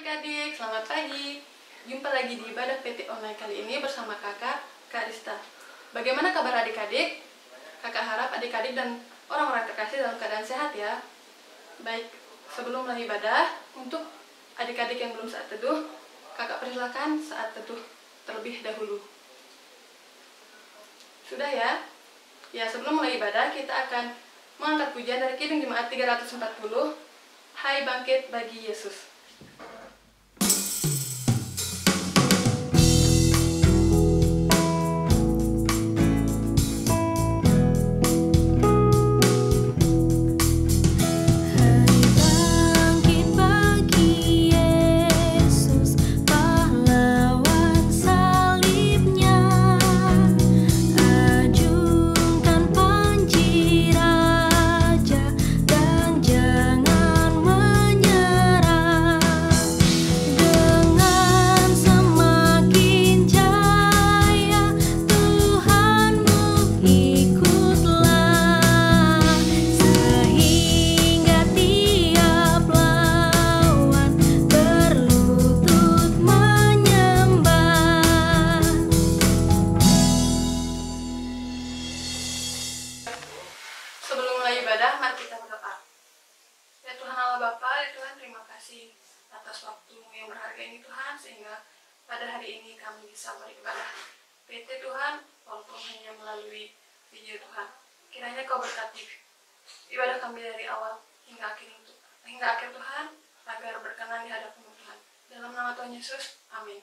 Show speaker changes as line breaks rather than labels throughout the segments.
adik-adik, selamat pagi. Jumpa lagi di ibadah PT Online kali ini bersama kakak, Kak Rista. Bagaimana kabar adik-adik? Kakak harap adik-adik dan orang-orang terkasih dalam keadaan sehat ya. Baik, sebelum mulai ibadah, untuk adik-adik yang belum saat teduh, kakak persilakan saat teduh terlebih dahulu. Sudah ya? Ya, sebelum mulai ibadah, kita akan mengangkat pujian dari Kidung Jemaat 340, Hai Bangkit Bagi Yesus. Sebelum mulai ibadah, mari kita berdoa. Ya Tuhan Allah Bapa, ya Tuhan terima kasih atas waktu-Mu yang berharga ini Tuhan, sehingga pada hari ini kami bisa beribadah PT Tuhan, walaupun hanya melalui video Tuhan. Kiranya Kau berkati ibadah kami dari awal hingga akhir Tuhan, agar berkenan di hadapan Tuhan. Dalam nama Tuhan Yesus, amin.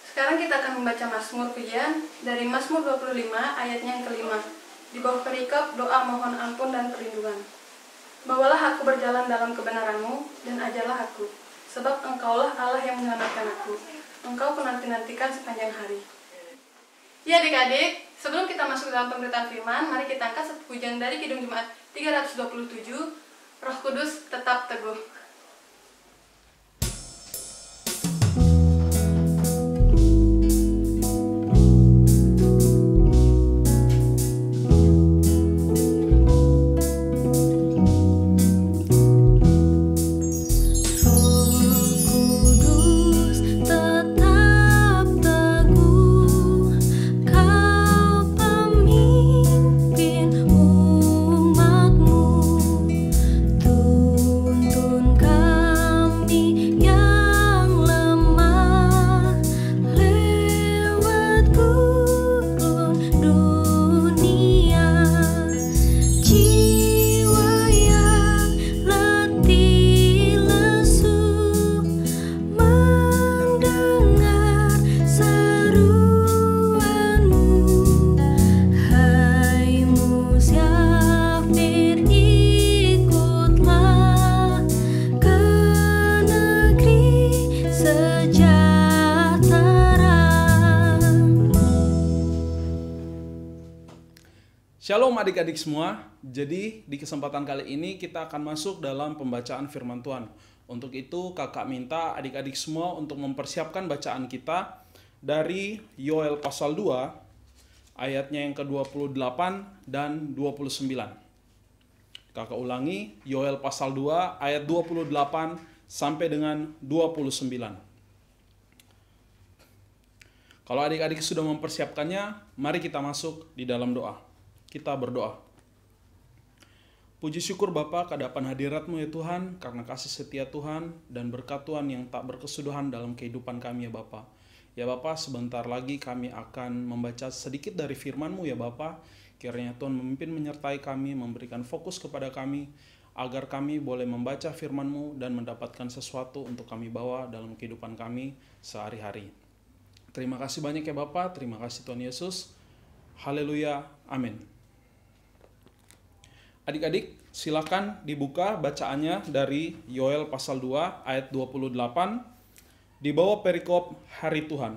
Sekarang kita akan membaca Mazmur pujian dari Mazmur 25 ayatnya yang kelima. Di bawah perikop doa mohon ampun dan perlindungan. Bawalah aku berjalan dalam kebenaran-Mu dan ajarlah aku, sebab Engkaulah Allah yang menyelamatkan aku. Engkau penanti-nantikan sepanjang hari. Ya adik-adik, sebelum kita masuk dalam pemberitaan firman, mari kita angkat satu pujian dari Kidung Jemaat 327, Roh Kudus tetap teguh.
Shalom adik-adik semua. Jadi di kesempatan kali ini kita akan masuk dalam pembacaan firman Tuhan. Untuk itu kakak minta adik-adik semua untuk mempersiapkan bacaan kita dari Yoel pasal 2 ayatnya yang ke-28 dan 29. Kakak ulangi, Yoel pasal 2 ayat 28 sampai dengan 29. Kalau adik-adik sudah mempersiapkannya, mari kita masuk di dalam doa. Kita berdoa. Puji syukur Bapa ke hadapan hadirat-Mu ya Tuhan, karena kasih setia Tuhan dan berkat Tuhan yang tak berkesudahan dalam kehidupan kami ya Bapa. Ya Bapa, sebentar lagi kami akan membaca sedikit dari firman-Mu ya Bapa. Kiranya Tuhan memimpin menyertai kami, memberikan fokus kepada kami, agar kami boleh membaca firman-Mu dan mendapatkan sesuatu untuk kami bawa dalam kehidupan kami sehari-hari. Terima kasih banyak ya Bapa, terima kasih Tuhan Yesus. Haleluya, amin. Adik-adik, silakan dibuka bacaannya dari Yoel pasal 2 ayat 28 di bawah perikop hari Tuhan.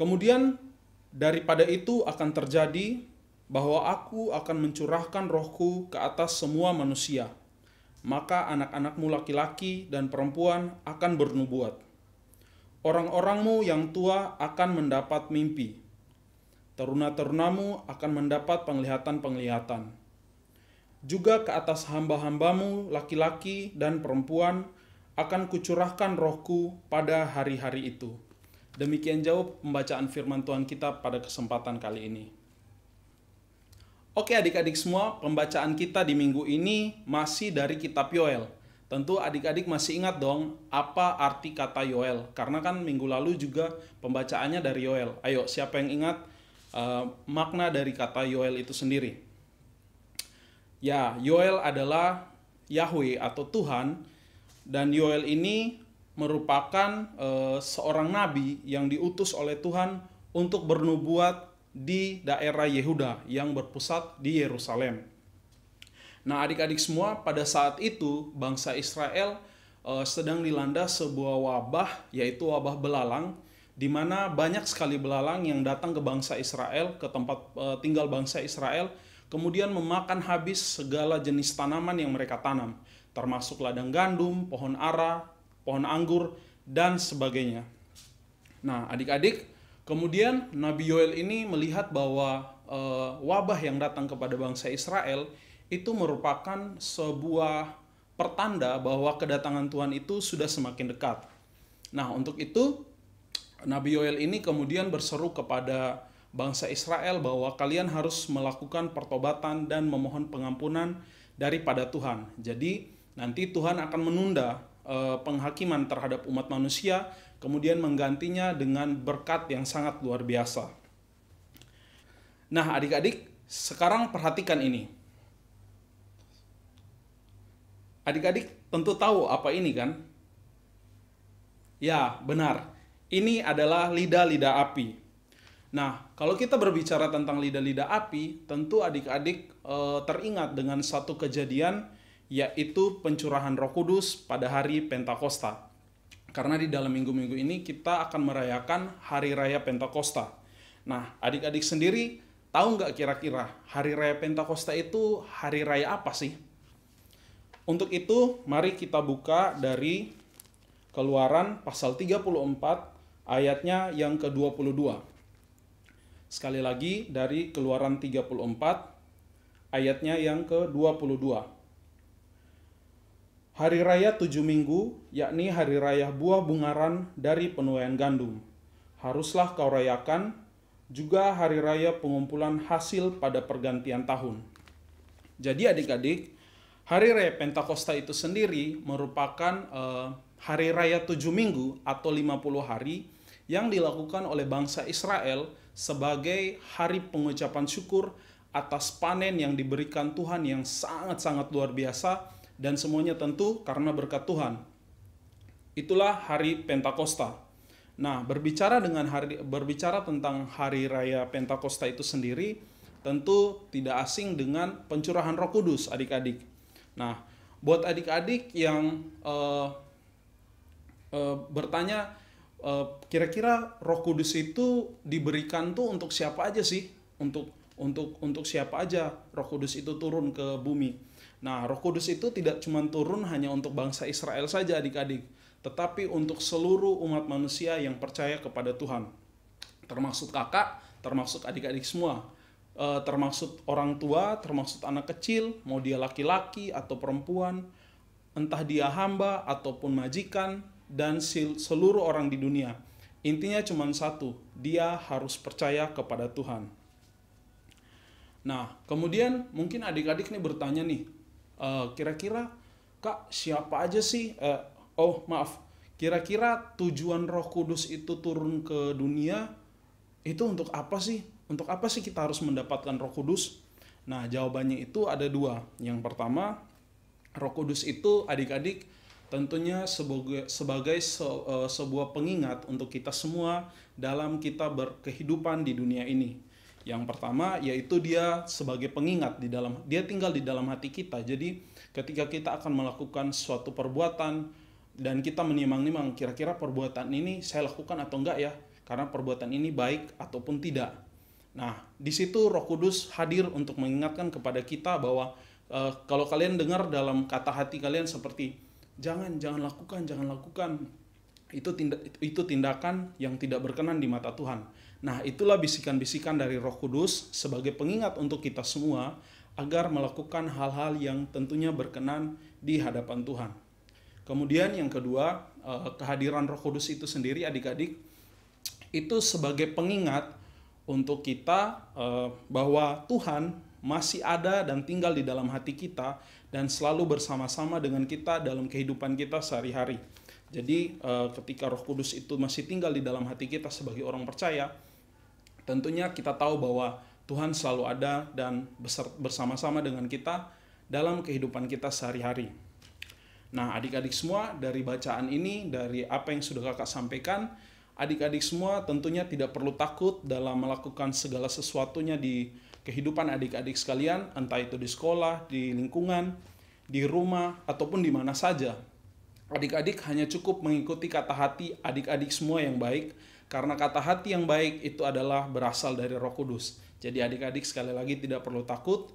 Kemudian daripada itu akan terjadi bahwa aku akan mencurahkan rohku ke atas semua manusia. Maka anak-anakmu laki-laki dan perempuan akan bernubuat. Orang-orangmu yang tua akan mendapat mimpi. Teruna-terunamu akan mendapat penglihatan-penglihatan. Juga ke atas hamba-hambamu, laki-laki dan perempuan, akan kucurahkan rohku pada hari-hari itu. Demikian jauh pembacaan firman Tuhan kita pada kesempatan kali ini. Oke adik-adik semua, pembacaan kita di minggu ini masih dari kitab Yoel. Tentu adik-adik masih ingat dong apa arti kata Yoel. Karena kan minggu lalu juga pembacaannya dari Yoel. Ayo, siapa yang ingat makna dari kata Yoel itu sendiri? Ya, Yoel adalah Yahweh atau Tuhan, dan Yoel ini merupakan seorang nabi yang diutus oleh Tuhan untuk bernubuat di daerah Yehuda yang berpusat di Yerusalem. Nah, adik-adik semua, pada saat itu bangsa Israel sedang dilanda sebuah wabah, yaitu wabah belalang, di mana banyak sekali belalang yang datang ke bangsa Israel, ke tempat tinggal bangsa Israel, kemudian memakan habis segala jenis tanaman yang mereka tanam, termasuk ladang gandum, pohon ara, pohon anggur, dan sebagainya. Nah, adik-adik, kemudian Nabi Yoel ini melihat bahwa wabah yang datang kepada bangsa Israel itu merupakan sebuah pertanda bahwa kedatangan Tuhan itu sudah semakin dekat. Nah, untuk itu Nabi Yoel ini kemudian berseru kepada bangsa Israel bahwa kalian harus melakukan pertobatan dan memohon pengampunan daripada Tuhan. Jadi nanti Tuhan akan menunda penghakiman terhadap umat manusia, kemudian menggantinya dengan berkat yang sangat luar biasa. Nah adik-adik, sekarang perhatikan ini. Adik-adik tentu tahu apa ini kan? Ya, benar. Ini adalah lidah-lidah api. Nah, kalau kita berbicara tentang lidah-lidah api, tentu adik-adik teringat dengan satu kejadian, yaitu pencurahan Roh Kudus pada hari Pentakosta. Karena di dalam minggu-minggu ini kita akan merayakan Hari Raya Pentakosta. Nah, adik-adik sendiri tahu nggak kira-kira Hari Raya Pentakosta itu hari raya apa sih? Untuk itu, mari kita buka dari Keluaran pasal 34, ayatnya yang ke-22. Sekali lagi dari Keluaran 34 ayatnya yang ke-22. Hari raya 7 minggu, yakni hari raya buah bungaran dari penuaian gandum, haruslah kau rayakan, juga hari raya pengumpulan hasil pada pergantian tahun. Jadi adik-adik, hari raya Pentakosta itu sendiri merupakan hari raya 7 minggu atau 50 hari yang dilakukan oleh bangsa Israel sebagai hari pengucapan syukur atas panen yang diberikan Tuhan yang sangat-sangat luar biasa, dan semuanya tentu karena berkat Tuhan. Itulah hari Pentakosta. Nah, berbicara tentang hari raya Pentakosta itu sendiri, tentu tidak asing dengan pencurahan Roh Kudus, adik-adik. Nah, buat adik-adik yang bertanya, kira-kira Roh Kudus itu diberikan tuh untuk siapa aja sih? Untuk siapa aja Roh Kudus itu turun ke bumi? Nah, Roh Kudus itu tidak cuma turun hanya untuk bangsa Israel saja adik-adik, tetapi untuk seluruh umat manusia yang percaya kepada Tuhan. Termasuk kakak, termasuk adik-adik semua. Termasuk orang tua, termasuk anak kecil, mau dia laki-laki atau perempuan, entah dia hamba ataupun majikan, dan seluruh orang di dunia. Intinya cuma satu, dia harus percaya kepada Tuhan. Nah, kemudian mungkin adik-adik nih bertanya nih, kira-kira Kak, siapa aja sih? Kira-kira tujuan Roh Kudus itu turun ke dunia itu untuk apa sih? Untuk apa sih kita harus mendapatkan Roh Kudus? Nah, jawabannya itu ada dua. Yang pertama, Roh Kudus itu adik-adik tentunya sebagai sebuah pengingat untuk kita semua dalam kita berkehidupan di dunia ini. Yang pertama yaitu dia sebagai pengingat dia tinggal di dalam hati kita. Jadi ketika kita akan melakukan suatu perbuatan dan kita menimang-nimang kira-kira perbuatan ini saya lakukan atau enggak ya, karena perbuatan ini baik ataupun tidak. Nah, di situ Roh Kudus hadir untuk mengingatkan kepada kita bahwa kalau kalian dengar dalam kata hati kalian seperti jangan lakukan. Itu tindakan yang tidak berkenan di mata Tuhan. Nah, itulah bisikan-bisikan dari Roh Kudus sebagai pengingat untuk kita semua agar melakukan hal-hal yang tentunya berkenan di hadapan Tuhan. Kemudian yang kedua, kehadiran Roh Kudus itu sendiri adik-adik itu sebagai pengingat untuk kita bahwa Tuhan masih ada dan tinggal di dalam hati kita dan selalu bersama-sama dengan kita dalam kehidupan kita sehari-hari. Jadi ketika Roh Kudus itu masih tinggal di dalam hati kita sebagai orang percaya, tentunya kita tahu bahwa Tuhan selalu ada dan bersama-sama dengan kita dalam kehidupan kita sehari-hari. Nah, adik-adik semua, dari bacaan ini, dari apa yang sudah kakak sampaikan, adik-adik semua tentunya tidak perlu takut dalam melakukan segala sesuatunya di kehidupan adik-adik sekalian, entah itu di sekolah, di lingkungan, di rumah, ataupun di mana saja. Adik-adik hanya cukup mengikuti kata hati adik-adik semua yang baik, karena kata hati yang baik itu adalah berasal dari Roh Kudus. Jadi adik-adik sekali lagi tidak perlu takut,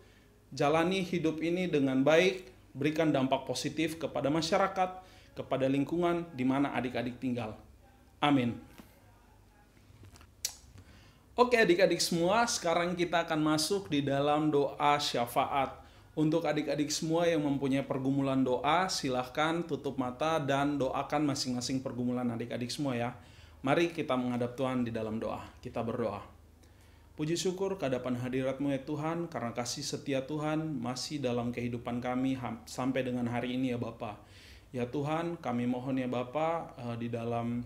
jalani hidup ini dengan baik, berikan dampak positif kepada masyarakat, kepada lingkungan di mana adik-adik tinggal. Amin. Oke adik-adik semua, sekarang kita akan masuk di dalam doa syafaat. Untuk adik-adik semua yang mempunyai pergumulan doa, silahkan tutup mata dan doakan masing-masing pergumulan adik-adik semua ya. Mari kita menghadap Tuhan di dalam doa. Kita berdoa. Puji syukur kehadapan hadirat-Mu ya Tuhan, karena kasih setia Tuhan masih dalam kehidupan kami sampai dengan hari ini ya Bapa. Ya Tuhan, kami mohon ya Bapa, di dalam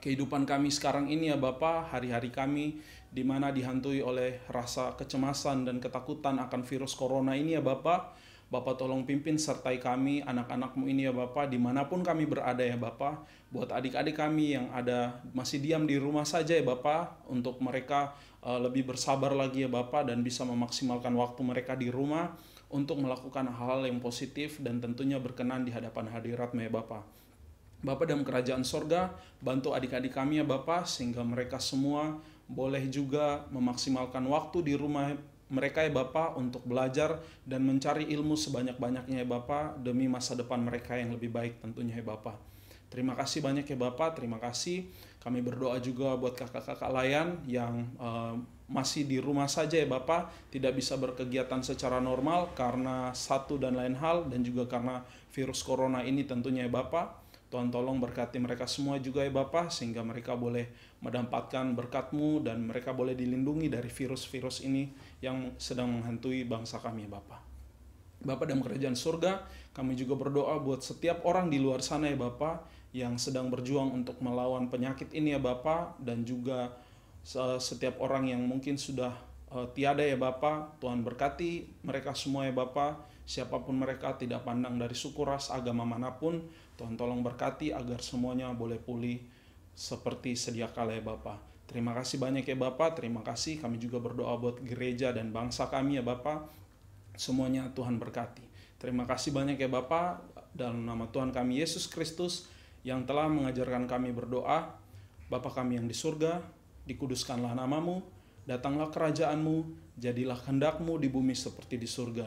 kehidupan kami sekarang ini ya Bapa, hari-hari kami di mana dihantui oleh rasa kecemasan dan ketakutan akan virus corona ini ya Bapa. Bapa tolong pimpin sertai kami, anak-anak-Mu ini ya Bapa, dimanapun kami berada ya Bapa. Buat adik-adik kami yang ada masih diam di rumah saja ya Bapa, untuk mereka lebih bersabar lagi ya Bapa dan bisa memaksimalkan waktu mereka di rumah untuk melakukan hal-hal yang positif dan tentunya berkenan di hadapan hadirat-Mu ya Bapa. Bapa dalam kerajaan sorga, bantu adik-adik kami ya Bapa, sehingga mereka semua boleh juga memaksimalkan waktu di rumah mereka ya Bapa untuk belajar dan mencari ilmu sebanyak-banyaknya ya Bapa demi masa depan mereka yang lebih baik tentunya ya Bapa. Terima kasih banyak ya Bapa, terima kasih. Kami berdoa juga buat kakak-kakak layan yang masih di rumah saja ya Bapa, tidak bisa berkegiatan secara normal karena satu dan lain hal dan juga karena virus corona ini tentunya ya Bapa. Tuhan tolong berkati mereka semua juga ya Bapa, sehingga mereka boleh mendapatkan berkat-Mu dan mereka boleh dilindungi dari virus-virus ini yang sedang menghantui bangsa kami ya Bapa. Bapa dalam kerajaan surga, kami juga berdoa buat setiap orang di luar sana ya Bapa, yang sedang berjuang untuk melawan penyakit ini ya Bapa, dan juga setiap orang yang mungkin sudah tiada ya Bapa. Tuhan berkati mereka semua ya Bapa, siapapun mereka, tidak pandang dari suku, ras, agama manapun. Tuhan tolong berkati agar semuanya boleh pulih seperti sedia kala ya Bapa. Terima kasih banyak ya Bapa, terima kasih. Kami juga berdoa buat gereja dan bangsa kami ya Bapa, semuanya Tuhan berkati. Terima kasih banyak ya Bapa, dalam nama Tuhan kami Yesus Kristus yang telah mengajarkan kami berdoa. Bapa kami yang di surga, dikuduskanlah nama-Mu, datanglah kerajaan-Mu, jadilah kehendak-Mu di bumi seperti di surga.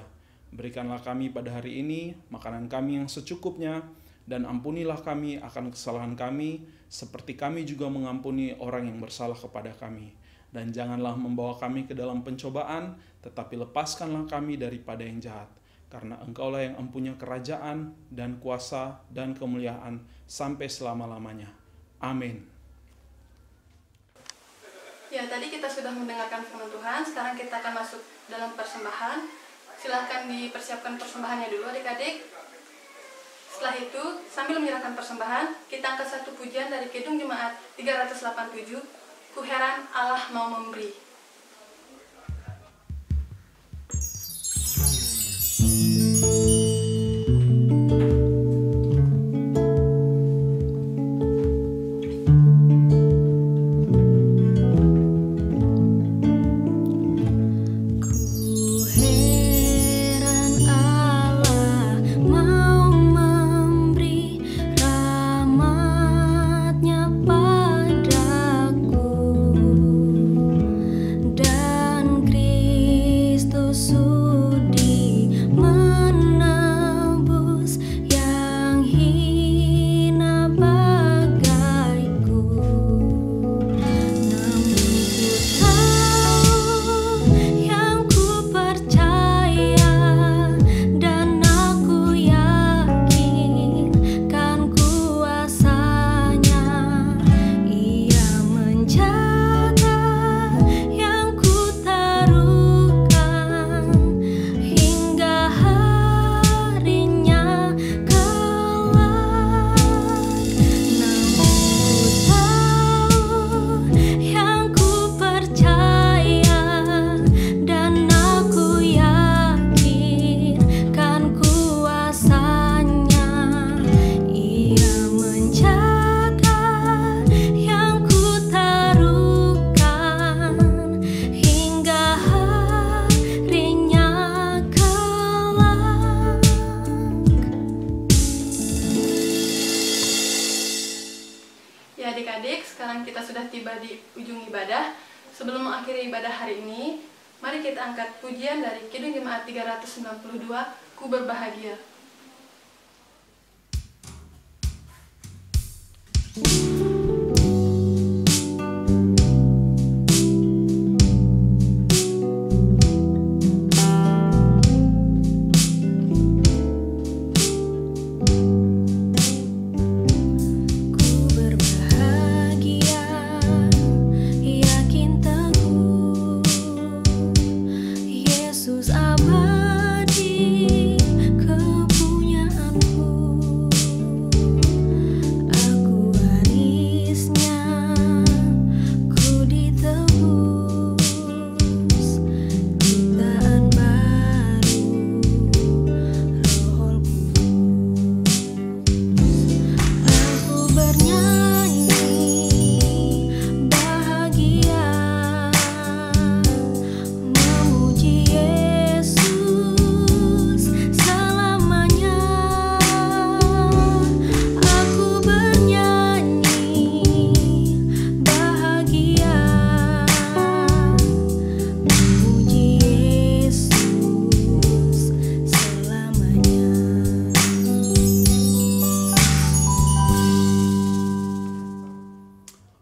Berikanlah kami pada hari ini makanan kami yang secukupnya, dan ampunilah kami akan kesalahan kami, seperti kami juga mengampuni orang yang bersalah kepada kami. Dan janganlah membawa kami ke dalam pencobaan, tetapi lepaskanlah kami daripada yang jahat. Karena Engkaulah yang empunya kerajaan dan kuasa dan kemuliaan sampai selama-lamanya. Amin.
Ya, tadi kita sudah mendengarkan firman Tuhan, sekarang kita akan masuk dalam persembahan. Silahkan dipersiapkan persembahannya dulu adik-adik. Setelah itu, sambil menyerahkan persembahan, kita angkat satu pujian dari Kidung Jemaat 387, Ku heran Allah mau memberi. sekarang kita sudah tiba di ujung ibadah. Sebelum mengakhiri ibadah hari ini, mari kita angkat pujian dari Kidung Jemaat 392, Ku Berbahagia.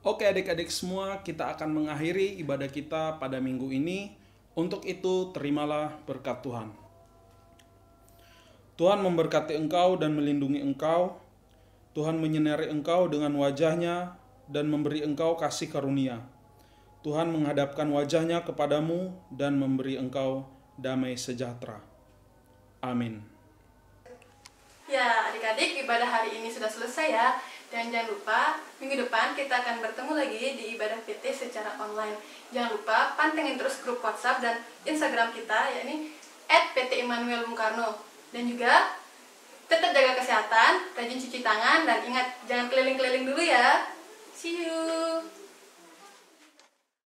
Oke adik-adik semua, kita akan mengakhiri ibadah kita pada minggu ini. Untuk itu, terimalah berkat Tuhan. Tuhan memberkati engkau dan melindungi engkau. Tuhan menyinari engkau dengan wajah-Nya dan memberi engkau kasih karunia. Tuhan menghadapkan wajah-Nya kepadamu dan memberi engkau damai sejahtera. Amin.
Ya, adik-adik, ibadah hari ini sudah selesai ya. Dan jangan lupa, minggu depan kita akan bertemu lagi di ibadah PT secara online. Jangan lupa, pantengin terus grup WhatsApp dan Instagram kita, yakni @PT_Immanuel_Bung_Karno. Dan juga, tetap jaga kesehatan, rajin cuci tangan, dan ingat, jangan keliling-keliling dulu ya. See you!